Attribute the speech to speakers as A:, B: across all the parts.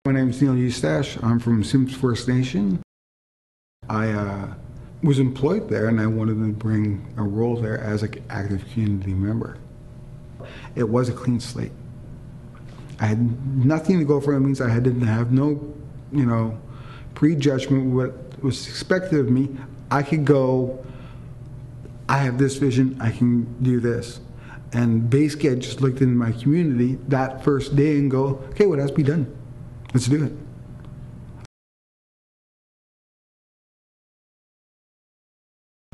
A: My name is Neil Eustache. I'm from Simpcw First Nation. I was employed there and I wanted to bring a role there as an active community member. It was a clean slate. I had nothing to go for. It means I didn't have no, prejudgment what was expected of me. I could go, I have this vision, I can do this. And basically I just looked into my community that first day and go, okay, what has to be done? Let's do it.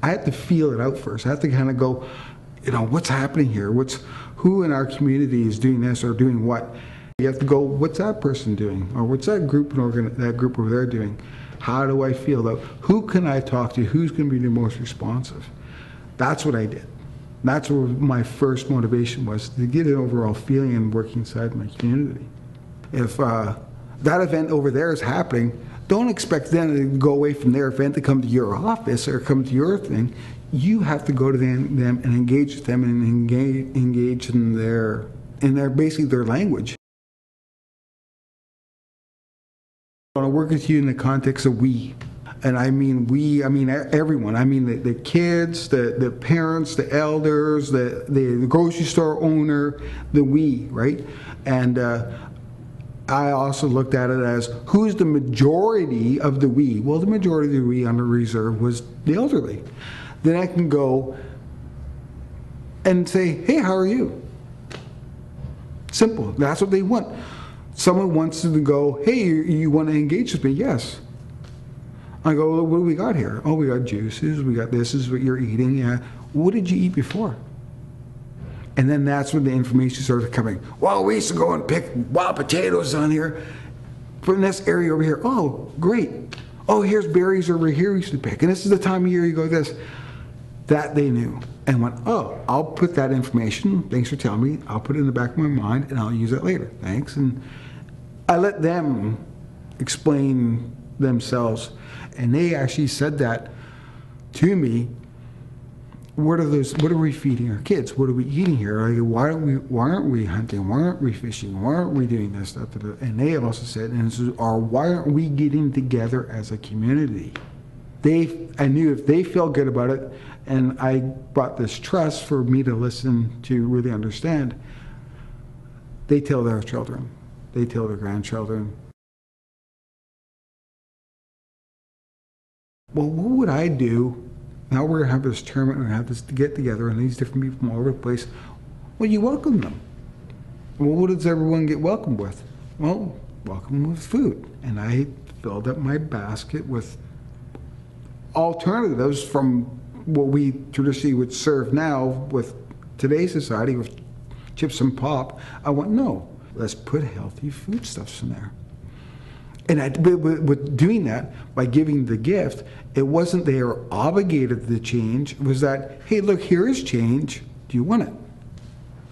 A: I had to feel it out first. I had to kind of go, what's happening here? Who in our community is doing this or doing what? You have to go, what's that person doing? Or what's that group over there doing? How do I feel that? Who can I talk to? Who's going to be the most responsive? That's what I did. That's what my first motivation was, to get an overall feeling and work inside my community. If that event over there is happening, don't expect them to go away from their event to come to your office or come to your thing. You have to go to them and engage with them and engage in their basically their language. I want to work with you in the context of we. And I mean we, I mean everyone. I mean the kids, the parents, the elders, the grocery store owner, the we, right? And I also looked at it as, who's the majority of the we? Well, the majority of the we on the reserve was the elderly. Then I can go and say, hey, how are you? Simple. That's what they want. Someone wants to go, hey, you want to engage with me? Yes. I go, well, what do we got here? Oh, we got juices, we got this is what you're eating. Yeah. What did you eat before? And then that's when the information started coming. Well, we used to go and pick wild potatoes on here from this area over here. Oh, great. Oh, here's berries over here we used to pick. And this is the time of year you go this. That they knew. And went, oh, I'll put that information, thanks for telling me, I'll put it in the back of my mind and I'll use it later. Thanks. And I let them explain themselves. And they actually said that to me. What are we feeding our kids? What are we eating here? Like, why aren't we hunting? Why aren't we fishing? Why aren't we doing this stuff? And they also said, why aren't we getting together as a community? I knew if they felt good about it, and I brought this trust for me to listen to really understand, they tell their children, they tell their grandchildren. Well, what would I do? Now we're going to have this tournament and have this get together and these different people from all over the place. Well, you welcome them. Well, what does everyone get welcomed with? Well, welcome with food. And I filled up my basket with alternatives from what we traditionally would serve now with today's society with chips and pop. I went, no, let's put healthy foodstuffs in there. And with doing that, by giving the gift, it wasn't they were obligated to change. It was that, hey, look, here is change. Do you want it?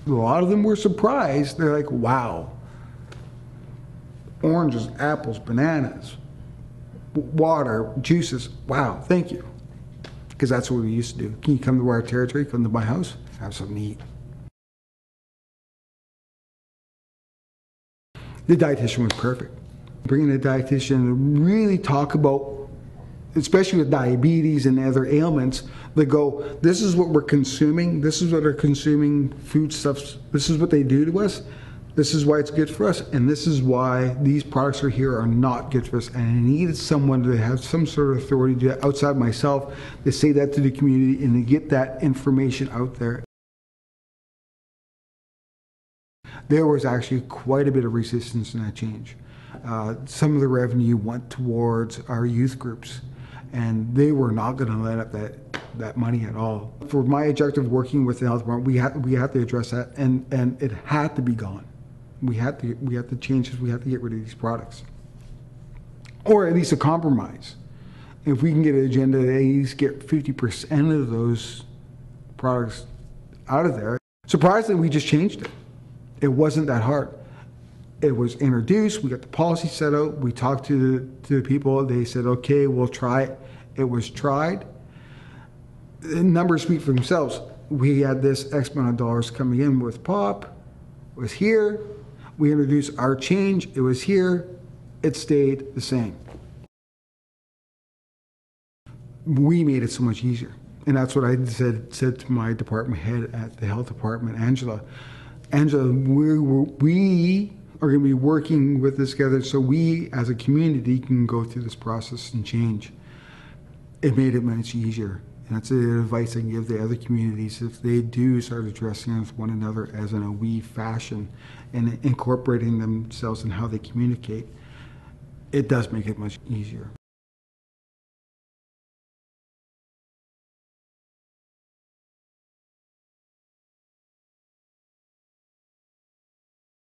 A: A lot of them were surprised. They're like, wow. Oranges, apples, bananas, water, juices. Wow, thank you. Because that's what we used to do. Can you come to our territory, come to my house, have something to eat? The dietitian was perfect. Bringing a dietitian and really talk about, especially with diabetes and other ailments, they go, this is what we're consuming, this is what our consuming foodstuffs, this is what they do to us, this is why it's good for us, and this is why these products are not good for us. And I needed someone to have some sort of authority outside myself to say that to the community and to get that information out there. There was actually quite a bit of resistance in that change. Some of the revenue went towards our youth groups, and they were not going to let up that money at all. For my objective working with the health department, we had to address that, and it had to be gone. We had to change this. We had to get rid of these products, or at least a compromise. If we can get an agenda to at least get 50% of those products out of there. Surprisingly, we just changed it. It wasn't that hard. It was introduced, we got the policy set out, we talked to the people, they said, okay, we'll try it. It was tried. The numbers speak for themselves. We had this X amount of dollars coming in with POP, it was here. We introduced our change, it was here. It stayed the same. We made it so much easier. And that's what I said to my department head at the health department, Angela. Angela, we are going to be working with this together so we as a community can go through this process and change. It made it much easier. And that's the advice I can give the other communities. If they do start addressing one another as in a we fashion and incorporating themselves in how they communicate, it does make it much easier.